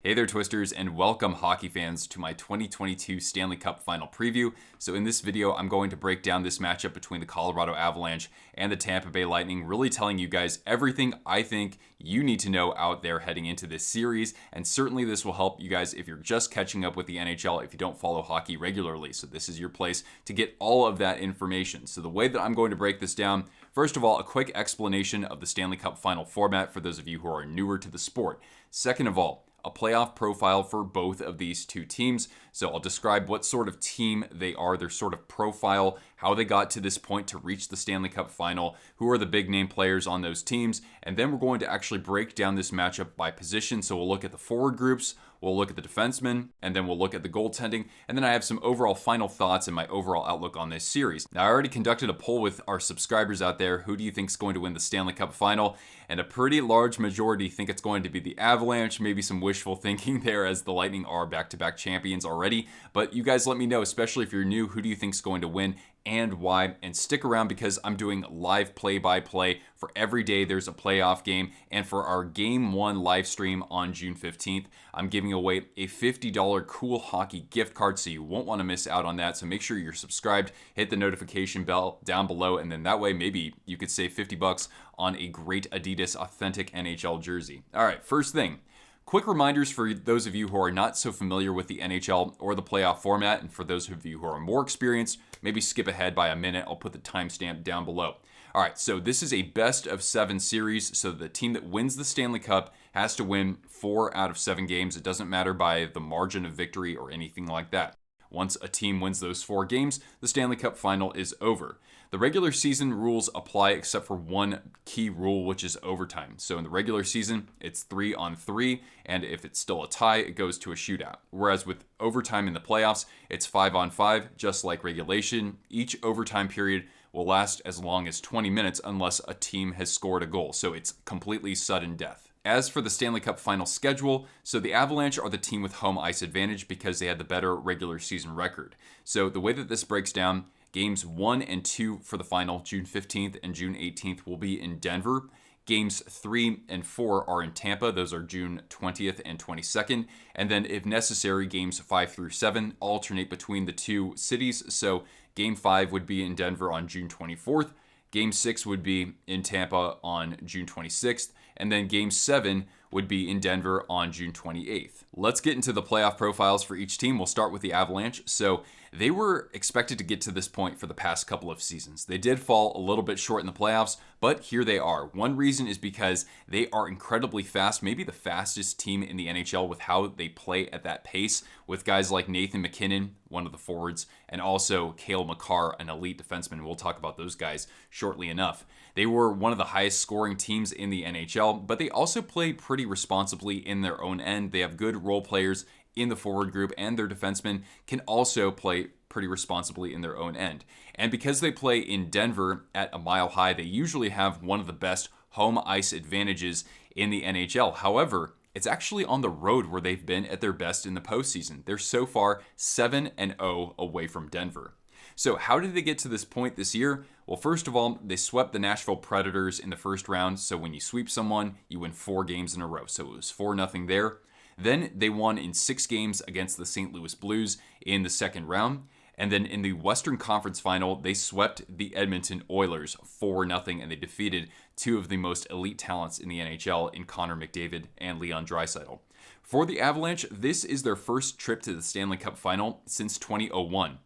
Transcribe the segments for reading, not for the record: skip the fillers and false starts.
Hey there, Twisters, and welcome, hockey fans, to my 2022 Stanley Cup Final Preview. So in this video, I'm going to break down this matchup between the Colorado Avalanche and the Tampa Bay Lightning, really telling you guys everything I think you need to know out there heading into this series. And certainly this will help you guys if you're just catching up with the NHL, if you don't follow hockey regularly. So this is your place to get all of that information. So the way that I'm going to break this down, first of all, a quick explanation of the Stanley Cup Final format for those of you who are newer to the sport. Second of all, a playoff profile for both of these two teams. So I'll describe what sort of team they are, their sort of profile, how they got to this point to reach the Stanley Cup Final, who are the big name players on those teams, and then we're going to actually break down this matchup by position. So we'll look at the forward groups, we'll look at the defensemen, and then we'll look at the goaltending, and then I have some overall final thoughts and my overall outlook on this series. Now, I already conducted a poll with our subscribers out there. Who do you think is going to win the Stanley Cup Final? And a pretty large majority think it's going to be the Avalanche. Maybe some wishful thinking there, as the Lightning are back-to-back champions already. But you guys let me know, especially if you're new, who do you think is going to win and why? And stick around because I'm doing live play-by-play for every day there's a playoff game. And for our Game 1 live stream on June 15th, I'm giving away a $50 Cool Hockey gift card, so you won't want to miss out on that. So make sure you're subscribed, hit the notification bell down below, and then that way maybe you could save $50 on a great Adidas Authentic NHL jersey. All right, first thing. Quick reminders for those of you who are not so familiar with the NHL or the playoff format, and for those of you who are more experienced, maybe skip ahead by a minute. I'll put the timestamp down below. All right, so this is a best of 7 series, so the team that wins the Stanley Cup has to win 4 out of 7 games. It doesn't matter by the margin of victory or anything like that. Once a team wins those 4 games, the Stanley Cup Final is over. The regular season rules apply except for one key rule, which is overtime. So in the regular season, it's 3-on-3, and if it's still a tie, it goes to a shootout. Whereas with overtime in the playoffs, it's 5-on-5, just like regulation. Each overtime period will last as long as 20 minutes unless a team has scored a goal. So it's completely sudden death. As for the Stanley Cup Final schedule, so the Avalanche are the team with home ice advantage because they had the better regular season record. So the way that this breaks down, Games 1 and 2 for the final, June 15th and June 18th, will be in Denver. Games 3 and 4 are in Tampa. Those are June 20th and 22nd. And then, if necessary, Games 5 through 7 alternate between the two cities. So Game 5 would be in Denver on June 24th. Game 6 would be in Tampa on June 26th. And then Game 7 would be in Denver on June 28th. Let's get into the playoff profiles for each team. We'll start with the Avalanche. So they were expected to get to this point for the past couple of seasons. They did fall a little bit short in the playoffs, but here they are. One reason is because they are incredibly fast, maybe the fastest team in the NHL with how they play at that pace, with guys like Nathan McKinnon, one of the forwards, and also Kale Mccarr, an elite defenseman. We'll talk about those guys shortly enough. They were one of the highest scoring teams in the NHL, but they also play pretty responsibly in their own end. They have good role players in the forward group, and their defensemen can also play pretty responsibly in their own end. And because they play in Denver at a mile high, they usually have one of the best home ice advantages in the NHL. However, it's actually on the road where they've been at their best in the postseason. They're so far 7-0 away from Denver. So how did they get to this point this year? Well, first of all, they swept the Nashville Predators in the first round. So when you sweep someone, you win 4 games in a row. So it was 4-0 there. Then they won in 6 games against the St. Louis Blues in the second round. And then in the Western Conference Final, they swept the Edmonton Oilers 4-0, and they defeated 2 of the most elite talents in the NHL in Connor McDavid and Leon Draisaitl. For the Avalanche, this is their first trip to the Stanley Cup Final since 2001.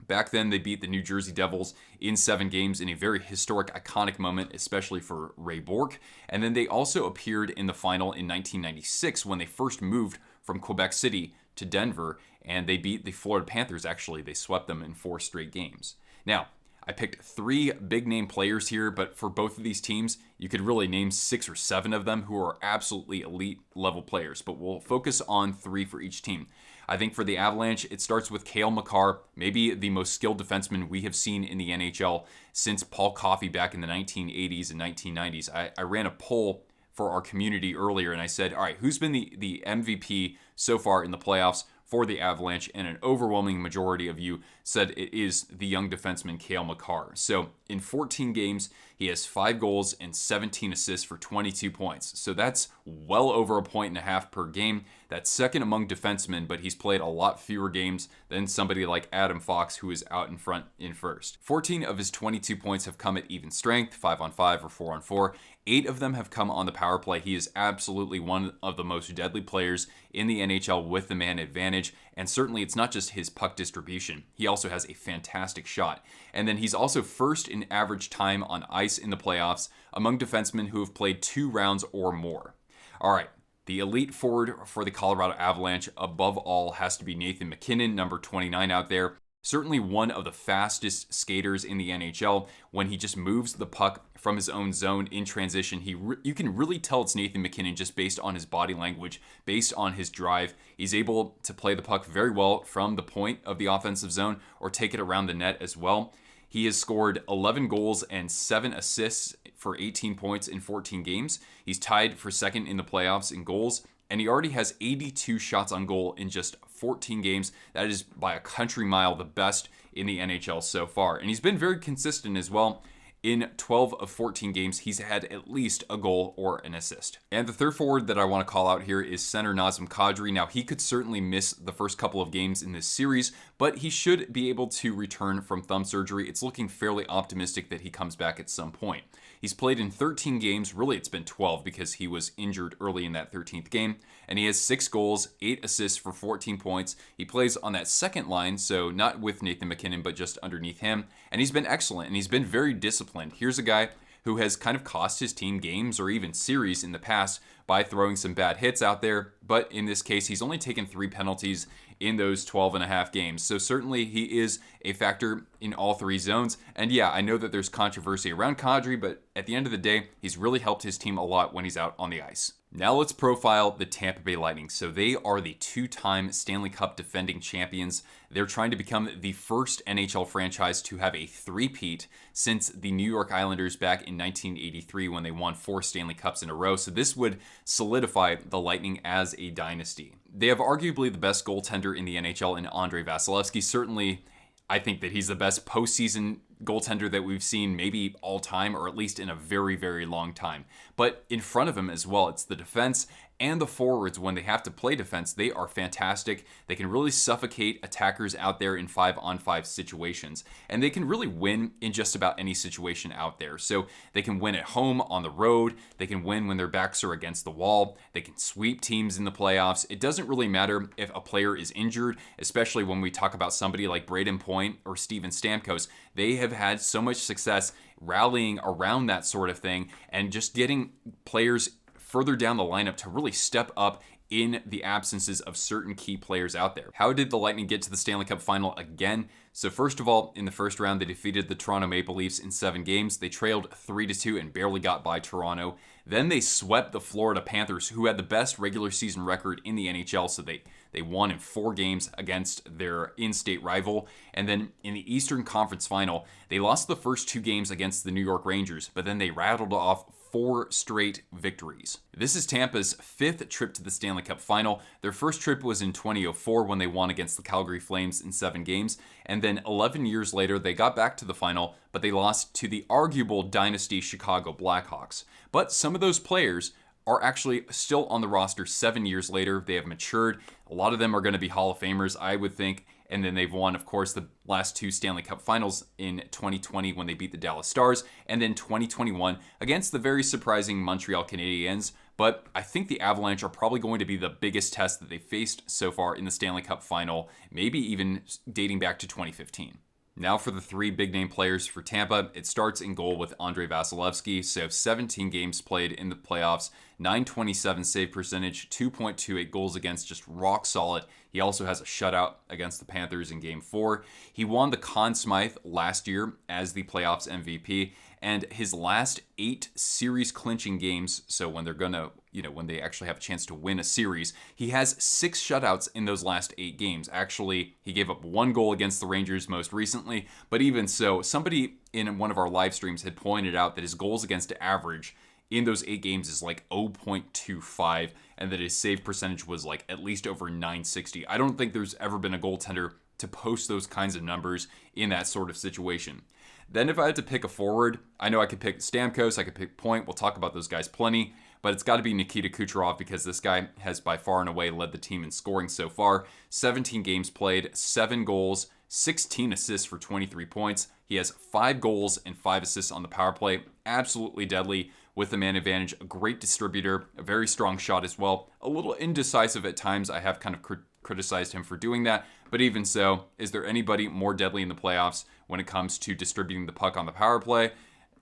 Back then, they beat the New Jersey Devils in 7 games in a very historic, iconic moment, especially for Ray Bourque. And then they also appeared in the final in 1996 when they first moved from Quebec City to Denver, and they beat the Florida Panthers. Actually, they swept them in 4 straight games. Now, I picked 3 big-name players here, but for both of these teams, you could really name 6 or 7 of them who are absolutely elite-level players, but we'll focus on 3 for each team. I think for the Avalanche, it starts with Kale Mccarr, maybe the most skilled defenseman we have seen in the NHL since Paul Coffey back in the 1980s and 1990s. I ran a poll for our community earlier, and I said, all right, who's been the MVP so far in the playoffs for the Avalanche, and an overwhelming majority of you said it is the young defenseman Kale Mccarr. So in 14 games, he has 5 goals and 17 assists for 22 points. So that's well over a point and a half per game. That's second among defensemen, but he's played a lot fewer games than somebody like Adam Fox, who is out in front in first. 14 of his 22 points have come at even strength, 5-on-5 or 4-on-4. 8 of them have come on the power play. He is absolutely one of the most deadly players in the NHL with the man advantage. And certainly it's not just his puck distribution. He also has a fantastic shot. And then he's also first in average time on ice in the playoffs among defensemen who have played 2 rounds or more. All right. The elite forward for the Colorado Avalanche, above all, has to be Nathan McKinnon, number 29 out there. Certainly one of the fastest skaters in the NHL. When he just moves the puck from his own zone in transition, you can really tell it's Nathan McKinnon just based on his body language, based on his drive. He's able to play the puck very well from the point of the offensive zone or take it around the net as well. He has scored 11 goals and 7 assists for 18 points in 14 games. He's tied for second in the playoffs in goals, and he already has 82 shots on goal in just 14 games. That is by a country mile the best in the NHL so far. And he's been very consistent as well. In 12 of 14 games, he's had at least a goal or an assist. And the third forward that I want to call out here is center Nazim Kadri. Now, he could certainly miss the first couple of games in this series, but he should be able to return from thumb surgery. It's looking fairly optimistic that he comes back at some point. He's played in 13 games. Really, it's been 12 because he was injured early in that 13th game. And he has 6 goals, 8 assists for 14 points. He plays on that second line, so not with Nathan McKinnon, but just underneath him. And he's been excellent, and he's been very disciplined. Here's a guy who has kind of cost his team games or even series in the past by throwing some bad hits out there. But in this case, he's only taken 3 penalties in those 12 and a half games. So certainly he is a factor in all 3 zones. And yeah, I know that there's controversy around Kadri, but at the end of the day, he's really helped his team a lot when he's out on the ice. Now let's profile the Tampa Bay Lightning. So they are the 2-time Stanley Cup defending champions. They're trying to become the first NHL franchise to have a three-peat since the New York Islanders back in 1983 when they won 4 Stanley Cups in a row. So this would solidify the Lightning as a dynasty. They have arguably the best goaltender in the NHL in Andre Vasilevskiy. Certainly, I think that he's the best postseason goaltender that we've seen maybe all time, or at least in a very, very long time. But in front of him as well, it's the defense and the forwards. When they have to play defense, they are fantastic. They can really suffocate attackers out there in 5-on-5 situations. And they can really win in just about any situation out there. So they can win at home, on the road. They can win when their backs are against the wall. They can sweep teams in the playoffs. It doesn't really matter if a player is injured, especially when we talk about somebody like Braden Point or Steven Stamkos. They have had so much success rallying around that sort of thing and just getting players further down the lineup to really step up in the absences of certain key players out there. How did the Lightning get to the Stanley Cup Final again? So first of all, in the first round, they defeated the Toronto Maple Leafs in 7 games. They trailed 3-2 and barely got by Toronto. Then they swept the Florida Panthers, who had the best regular season record in the NHL. So they won in 4 games against their in-state rival. And then in the Eastern Conference Final, they lost the first 2 games against the New York Rangers, but then they rattled off 4 straight victories. This is Tampa's 5th trip to the Stanley Cup Final. Their first trip was in 2004 when they won against the Calgary Flames in 7 games. And then 11 years later, they got back to the final, but they lost to the arguable dynasty Chicago Blackhawks. But some of those players are actually still on the roster 7 years later. They have matured. A lot of them are going to be Hall of Famers, I would think. And then they've won, of course, the last 2 Stanley Cup Finals in 2020 when they beat the Dallas Stars, and then 2021 against the very surprising Montreal Canadiens. But I think the Avalanche are probably going to be the biggest test that they faced so far in the Stanley Cup Final, maybe even dating back to 2015. Now for the 3 big-name players for Tampa, it starts in goal with Andre Vasilevskiy. So 17 games played in the playoffs, .927 save percentage, 2.28 goals against, just rock solid. He also has a shutout against the Panthers in Game 4. He won the Conn Smythe last year as the playoffs MVP, and his last 8 series clinching games, so when they're gonna, when they actually have a chance to win a series, he has 6 shutouts in those last 8 games. Actually, he gave up 1 goal against the Rangers most recently, but even so, somebody in one of our live streams had pointed out that his goals against average in those 8 games is like 0.25, and that his save percentage was like at least over 960. I don't think there's ever been a goaltender to post those kinds of numbers in that sort of situation. Then if I had to pick a forward, I know I could pick Stamkos, I could pick Point. We'll talk about those guys plenty, but it's got to be Nikita Kucherov because this guy has by far and away led the team in scoring so far. 17 games played, 7 goals, 16 assists for 23 points. He has 5 goals and 5 assists on the power play. Absolutely deadly with the man advantage, a great distributor, a very strong shot as well. A little indecisive at times. I have kind of criticized him for doing that, but even so, is there anybody more deadly in the playoffs when it comes to distributing the puck on the power play?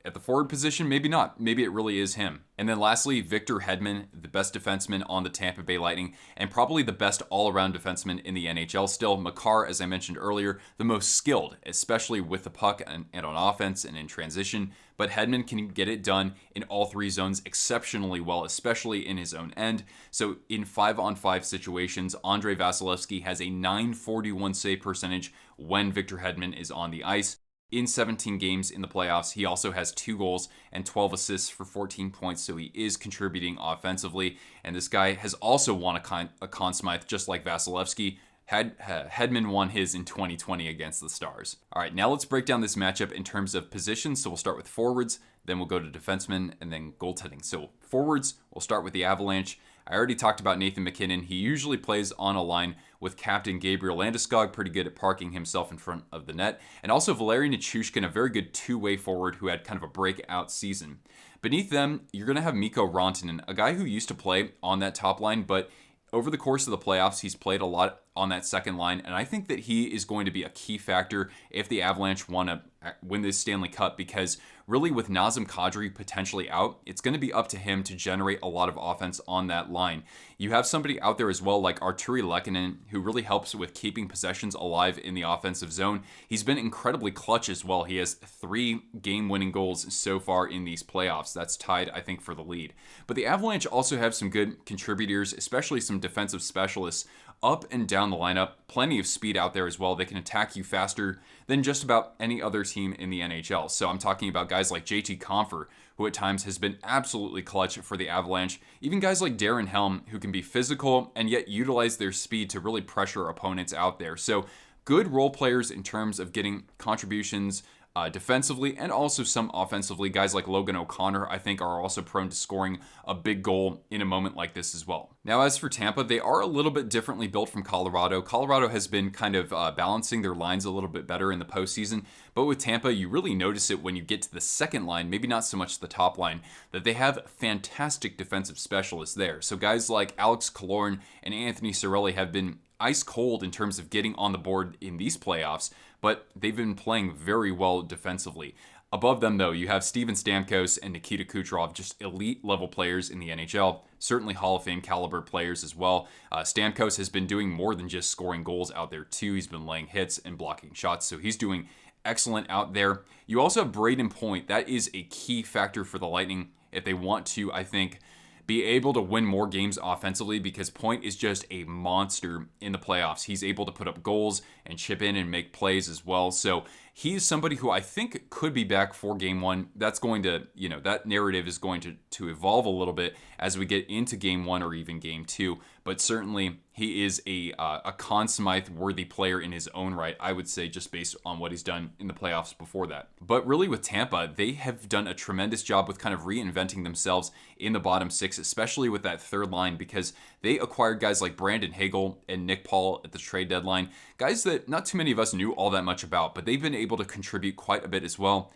At the forward position, maybe not. Maybe it really is him. And then lastly, Victor Hedman, the best defenseman on the Tampa Bay Lightning, and probably the best all-around defenseman in the NHL still. Mccarr, as I mentioned earlier, the most skilled, especially with the puck and on offense and in transition. But Hedman can get it done in all 3 zones exceptionally well, especially in his own end. So in 5-on-5 situations, Andrei Vasilevskiy has a .941 save percentage when Victor Hedman is on the ice. In 17 games in the playoffs, he also has 2 goals and 12 assists for 14 points, so he is contributing offensively. And this guy has also won a Conn Smythe, just like Vasilevskiy. Hedman won his in 2020 against the Stars. All right, now let's break down this matchup in terms of positions. So we'll start with forwards, then we'll go to defensemen, and then goaltending. So forwards, we'll start with the Avalanche. I already talked about Nathan McKinnon. He usually plays on a line with captain Gabriel Landeskog, pretty good at parking himself in front of the net. And also Valeri Nichushkin, a very good two-way forward who had kind of a breakout season. Beneath them, you're going to have Miko Ronton, a guy who used to play on that top line, but over the course of the playoffs, he's played a lot on that second line, and I think that he is going to be a key factor if the Avalanche want to win this Stanley Cup, because really with Nazim Kadri potentially out, it's going to be up to him to generate a lot of offense on that line. You have somebody out there as well like Artturi Lehkonen, who really helps with keeping possessions alive in the offensive zone. He's been incredibly clutch as well. He has 3 game-winning goals so far in these playoffs. That's tied, I think, for the lead. But the Avalanche also have some good contributors, especially some defensive specialists up and down the lineup. Plenty of speed out there as well. They can attack you faster than just about any other team in the NHL. So I'm talking about guys like JT Compher, who at times has been absolutely clutch for the Avalanche. Even guys like Darren Helm, who can be physical and yet utilize their speed to really pressure opponents out there. So good role players in terms of getting contributions defensively and also some offensively. Guys like Logan O'Connor, I think, are also prone to scoring a big goal in a moment like this as well. Now, as for Tampa, they are a little bit differently built from Colorado. Colorado has been kind of balancing their lines a little bit better in the postseason, but with Tampa, you really notice it when you get to the second line, maybe not so much the top line, that they have fantastic defensive specialists there. So guys like Alex Killorn and Anthony Cirelli have been ice cold in terms of getting on the board in these playoffs, but they've been playing very well defensively. Above them, though, you have Steven Stamkos and Nikita Kucherov, just elite level players in the NHL, certainly Hall of Fame caliber players as well. Stamkos has been doing more than just scoring goals out there too. He's been laying hits and blocking shots, so he's doing excellent out there. You also have Brayden Point. That is a key factor for the Lightning if they want to, I think, be able to win more games offensively, because Point is just a monster in the playoffs. He's able to put up goals and chip in and make plays as well. So he's somebody who I think could be back for game 1. That's going to, that narrative is going to evolve a little bit as we get into game 1 or even game 2. But certainly he is a Conn Smythe worthy player in his own right, I would say, just based on what he's done in the playoffs before that. But really with Tampa, they have done a tremendous job with kind of reinventing themselves in the bottom 6, especially with that third line, because they acquired guys like Brandon Hagel and Nick Paul at the trade deadline, guys that not too many of us knew all that much about, but they've been able to contribute quite a bit as well.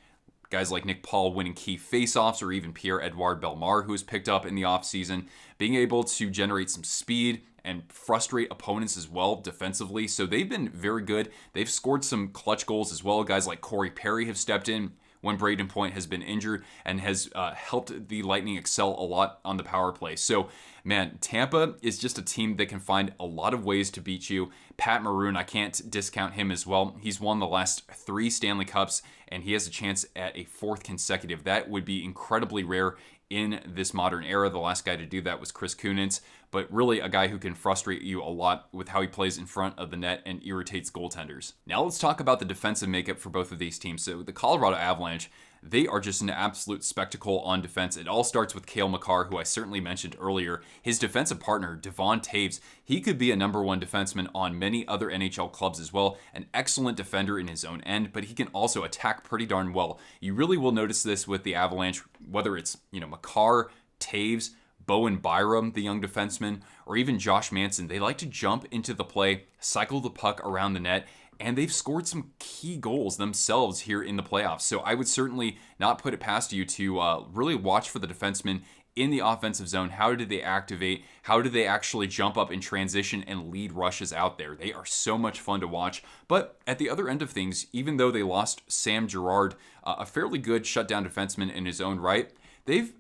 Guys like Nick Paul winning key faceoffs, or even Pierre-Edouard Bellemare, who was picked up in the offseason, being able to generate some speed and frustrate opponents as well defensively. So they've been very good. They've scored some clutch goals as well. Guys like Corey Perry have stepped in when Brayden Point has been injured and has helped the Lightning excel a lot on the power play. So, man, Tampa is just a team that can find a lot of ways to beat you. Pat Maroon, I can't discount him as well. He's won the last 3 Stanley Cups, and he has a chance at a 4th consecutive. That would be incredibly rare in this modern era. The last guy to do that was Chris Kunitz. but really a guy who can frustrate you a lot with how he plays in front of the net and irritates goaltenders. Now let's talk about the defensive makeup for both of these teams. So the Colorado Avalanche, they are just an absolute spectacle on defense. It all starts with Kale Mccarr, who I certainly mentioned earlier. His defensive partner, Devon Toews, he could be a number one defenseman on many other NHL clubs as well. An excellent defender in his own end, but he can also attack pretty darn well. You really will notice this with the Avalanche, whether it's, Mccarr, Toews, Bowen Byram, the young defenseman, or even Josh Manson. They like to jump into the play, cycle the puck around the net, and they've scored some key goals themselves here in the playoffs. So I would certainly not put it past you to really watch for the defensemen in the offensive zone. How do they activate? How do they actually jump up in transition and lead rushes out there? They are so much fun to watch. But at the other end of things, even though they lost Sam Girard, a fairly good shutdown defenseman in his own right,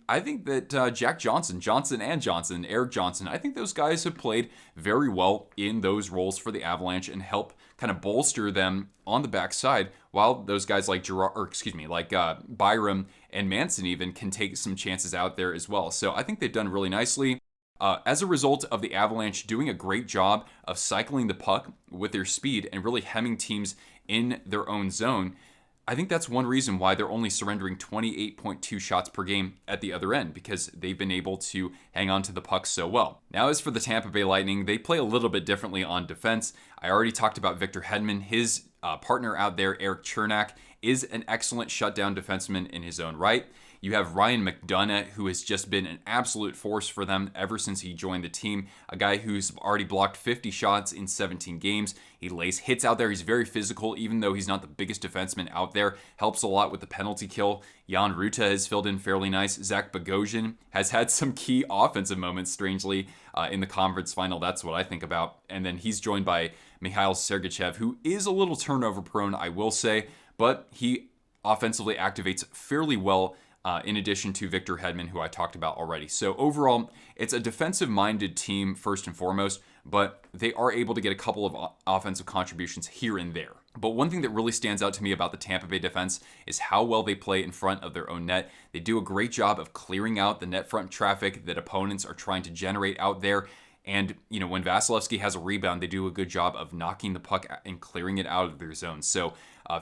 I think that Eric Johnson, I think those guys have played very well in those roles for the Avalanche and help kind of bolster them on the backside, while those guys like Byram and Manson even can take some chances out there as well. So I think they've done really nicely. As a result of the Avalanche doing a great job of cycling the puck with their speed and really hemming teams in their own zone, I think that's one reason why they're only surrendering 28.2 shots per game at the other end, because they've been able to hang on to the puck so well. Now, as for the Tampa Bay Lightning, they play a little bit differently on defense. I already talked about Victor Hedman. His partner out there, Eric Chernak, is an excellent shutdown defenseman in his own right. You have Ryan McDonough, who has just been an absolute force for them ever since he joined the team. A guy who's already blocked 50 shots in 17 games. He lays hits out there. He's very physical, even though he's not the biggest defenseman out there. Helps a lot with the penalty kill. Jan Ruta has filled in fairly nice. Zach Bogosian has had some key offensive moments, strangely, in the conference final. That's what I think about. And then he's joined by Mikhail Sergachev, who is a little turnover prone, I will say, but he offensively activates fairly well, in addition to Victor Hedman, who I talked about already. So overall, it's a defensive-minded team first and foremost, but they are able to get a couple of offensive contributions here and there. But one thing that really stands out to me about the Tampa Bay defense is how well they play in front of their own net. They do a great job of clearing out the net front traffic that opponents are trying to generate out there. And, when Vasilevskiy has a rebound, they do a good job of knocking the puck and clearing it out of their zone. So,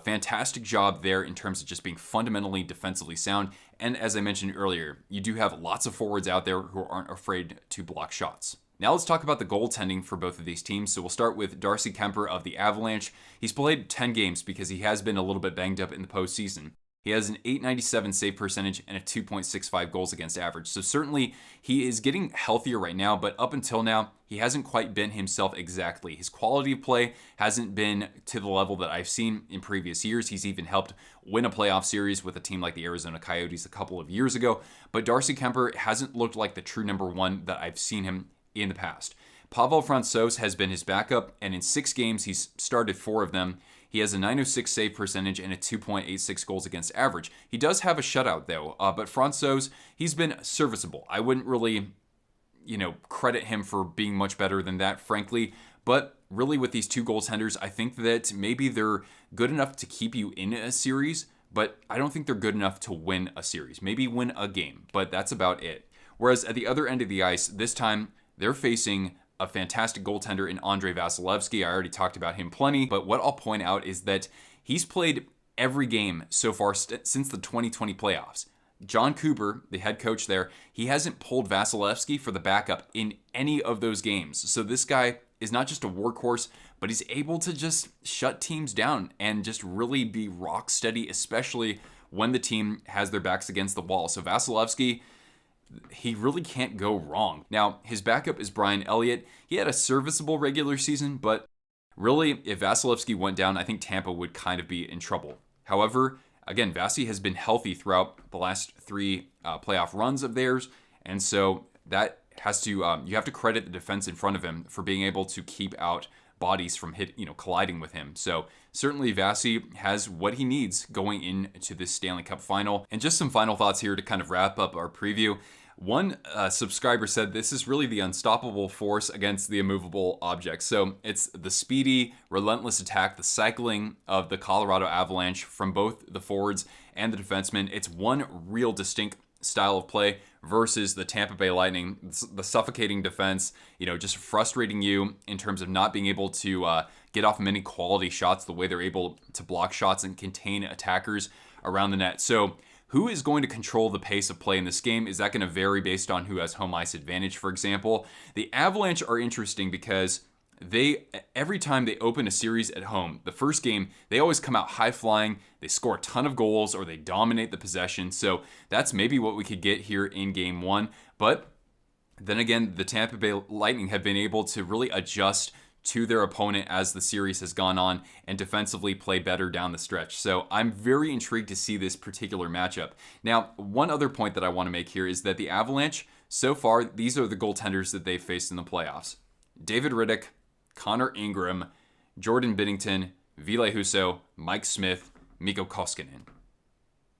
fantastic job there in terms of just being fundamentally defensively sound. And as I mentioned earlier, you do have lots of forwards out there who aren't afraid to block shots. Now let's talk about the goaltending for both of these teams. So we'll start with Darcy Kuemper of the Avalanche. He's played 10 games because he has been a little bit banged up in the postseason. He has an .897 save percentage and a 2.65 goals against average. So certainly he is getting healthier right now, but up until now, he hasn't quite been himself exactly. His quality of play hasn't been to the level that I've seen in previous years. He's even helped win a playoff series with a team like the Arizona Coyotes a couple of years ago. But Darcy Kuemper hasn't looked like the true number one that I've seen him in the past. Pavel Francouz has been his backup, and in 6 games, he's started 4 of them. He has a .906 save percentage and a 2.86 goals against average. He does have a shutout, though, but Francouz, he's been serviceable. I wouldn't really, credit him for being much better than that, frankly. But really, with these 2 goaltenders, I think that maybe they're good enough to keep you in a series, but I don't think they're good enough to win a series. Maybe win a game, but that's about it. Whereas at the other end of the ice, this time, they're facing a fantastic goaltender in Andrei Vasilevskiy. I already talked about him plenty, but what I'll point out is that he's played every game so far since the 2020 playoffs. John Cooper, the head coach there, he hasn't pulled Vasilevskiy for the backup in any of those games. So this guy is not just a workhorse, but he's able to just shut teams down and just really be rock steady, especially when the team has their backs against the wall. So Vasilevskiy, he really can't go wrong. Now, his backup is Brian Elliott. He had a serviceable regular season, but really, if Vasilevskiy went down, I think Tampa would kind of be in trouble. However, again, Vasi has been healthy throughout the last 3 playoff runs of theirs, and so that has to you have to credit the defense in front of him for being able to keep out bodies from colliding with him. So certainly Vasi has what he needs going into this Stanley Cup final. And just some final thoughts here to kind of wrap up our preview. One subscriber said this is really the unstoppable force against the immovable object. So it's the speedy, relentless attack, the cycling of the Colorado Avalanche from both the forwards and the defensemen. It's one real distinct style of play, versus the Tampa Bay Lightning, the suffocating defense, just frustrating you in terms of not being able to get off many quality shots, the way they're able to block shots and contain attackers around the net. So who is going to control the pace of play in this game? Is that going to vary based on who has home ice advantage, for example? The Avalanche are interesting because every time they open a series at home, the first game, they always come out high flying, they score a ton of goals, or they dominate the possession. So that's maybe what we could get here in game one. But then again, the Tampa Bay Lightning have been able to really adjust to their opponent as the series has gone on and defensively play better down the stretch. So I'm very intrigued to see this particular matchup. Now, one other point that I want to make here is that the Avalanche, so far, these are the goaltenders that they've faced in the playoffs. David Rittich, Connor Ingram, Jordan Binnington, Ville Husso, Mike Smith, Miko Ronton.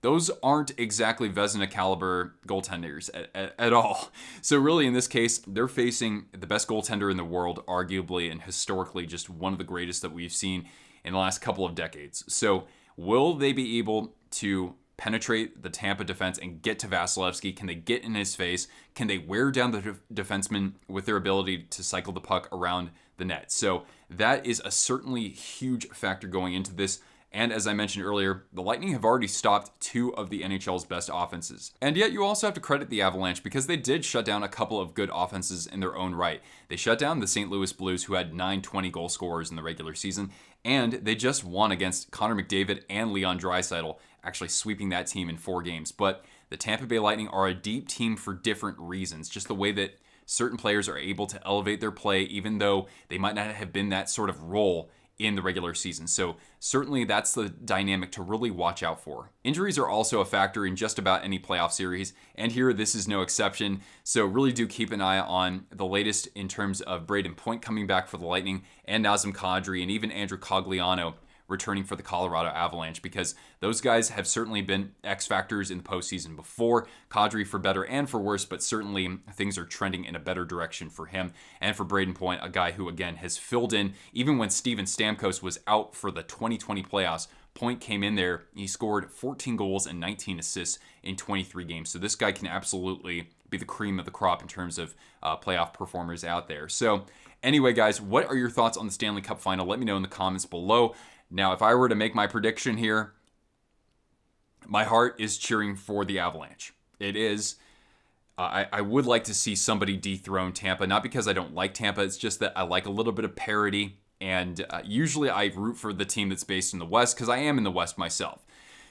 Those aren't exactly Vezina caliber goaltenders at all. So really, in this case, they're facing the best goaltender in the world, arguably and historically just one of the greatest that we've seen in the last couple of decades. So will they be able to penetrate the Tampa defense and get to Vasilevskiy? Can they get in his face? Can they wear down the defenseman with their ability to cycle the puck around the net? So that is a certainly huge factor going into this. And as I mentioned earlier, the Lightning have already stopped two of the NHL's best offenses. And yet you also have to credit the Avalanche because they did shut down a couple of good offenses in their own right. They shut down the St. Louis Blues, who had 9 goal scorers in the regular season, and they just won against Connor McDavid and Leon Draisaitl, actually sweeping that team in 4 games. But the Tampa Bay Lightning are a deep team for different reasons, just the way that certain players are able to elevate their play, even though they might not have been that sort of role in the regular season. So certainly that's the dynamic to really watch out for. Injuries are also a factor in just about any playoff series, and here this is no exception. So really do keep an eye on the latest in terms of Brayden Point coming back for the Lightning, and Nazim Kadri, and even Andrew Cogliano returning for the Colorado Avalanche, because those guys have certainly been X factors in the postseason before. Kadri for better and for worse, but certainly things are trending in a better direction for him. And for Brayden Point, a guy who again has filled in even when Steven Stamkos was out for the 2020 playoffs. Point came in there, he scored 14 goals and 19 assists in 23 games. So this guy can absolutely be the cream of the crop in terms of playoff performers out there. So anyway, guys, what are your thoughts on the Stanley Cup Final? Let me know in the comments below. Now, if I were to make my prediction here, my heart is cheering for the Avalanche. It is. I would like to see somebody dethrone Tampa, not because I don't like Tampa. It's just that I like a little bit of parity. And usually I root for the team that's based in the West because I am in the West myself.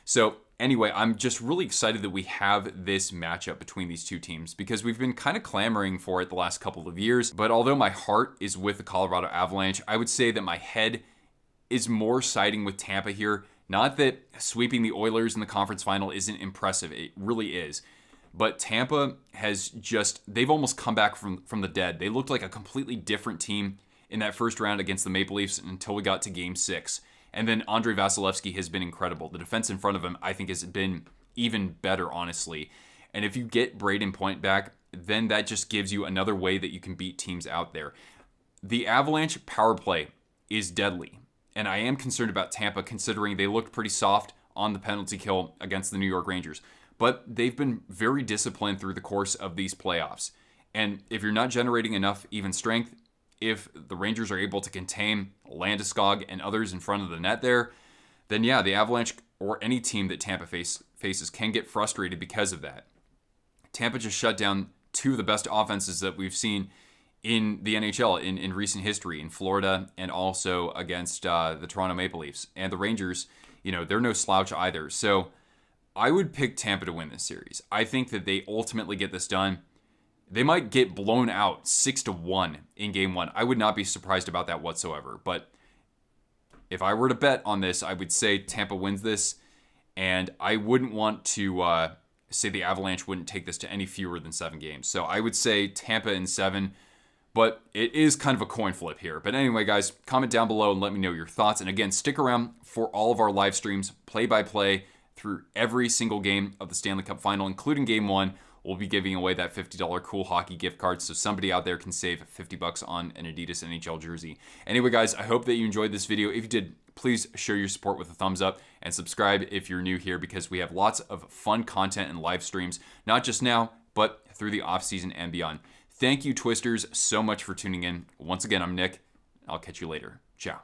So anyway, I'm just really excited that we have this matchup between these two teams because we've been kind of clamoring for it the last couple of years. But although my heart is with the Colorado Avalanche, I would say that my head is more siding with Tampa here. Not that sweeping the Oilers in the conference final isn't impressive. It really is. But Tampa has they've almost come back from the dead. They looked like a completely different team in that first round against the Maple Leafs until we got to Game 6. And then Andrei Vasilevskiy has been incredible. The defense in front of him, I think, has been even better, honestly. And if you get Brayden Point back, then that just gives you another way that you can beat teams out there. The Avalanche power play is deadly. And I am concerned about Tampa considering they looked pretty soft on the penalty kill against the New York Rangers. But they've been very disciplined through the course of these playoffs. And if you're not generating enough even strength, if the Rangers are able to contain Landeskog and others in front of the net there, then yeah, the Avalanche or any team that Tampa faces can get frustrated because of that. Tampa just shut down 2 of the best offenses that we've seen in the NHL in recent history, in Florida and also against the Toronto Maple Leafs. And the Rangers, they're no slouch either. So I would pick Tampa to win this series. I think that they ultimately get this done. They might get blown out 6-1 in Game 1. I would not be surprised about that whatsoever. But if I were to bet on this, I would say Tampa wins this. And I wouldn't want to say the Avalanche wouldn't take this to any fewer than 7 games. So I would say Tampa in 7. But it is kind of a coin flip here. But anyway, guys, comment down below and let me know your thoughts. And again, stick around for all of our live streams, play-by-play, through every single game of the Stanley Cup Final, including Game 1. We'll be giving away that $50 Cool Hockey gift card so somebody out there can save $50 on an Adidas NHL jersey. Anyway, guys, I hope that you enjoyed this video. If you did, please show your support with a thumbs up and subscribe if you're new here because we have lots of fun content and live streams, not just now, but through the offseason and beyond. Thank you, Twisters, so much for tuning in. Once again, I'm Nick. I'll catch you later. Ciao.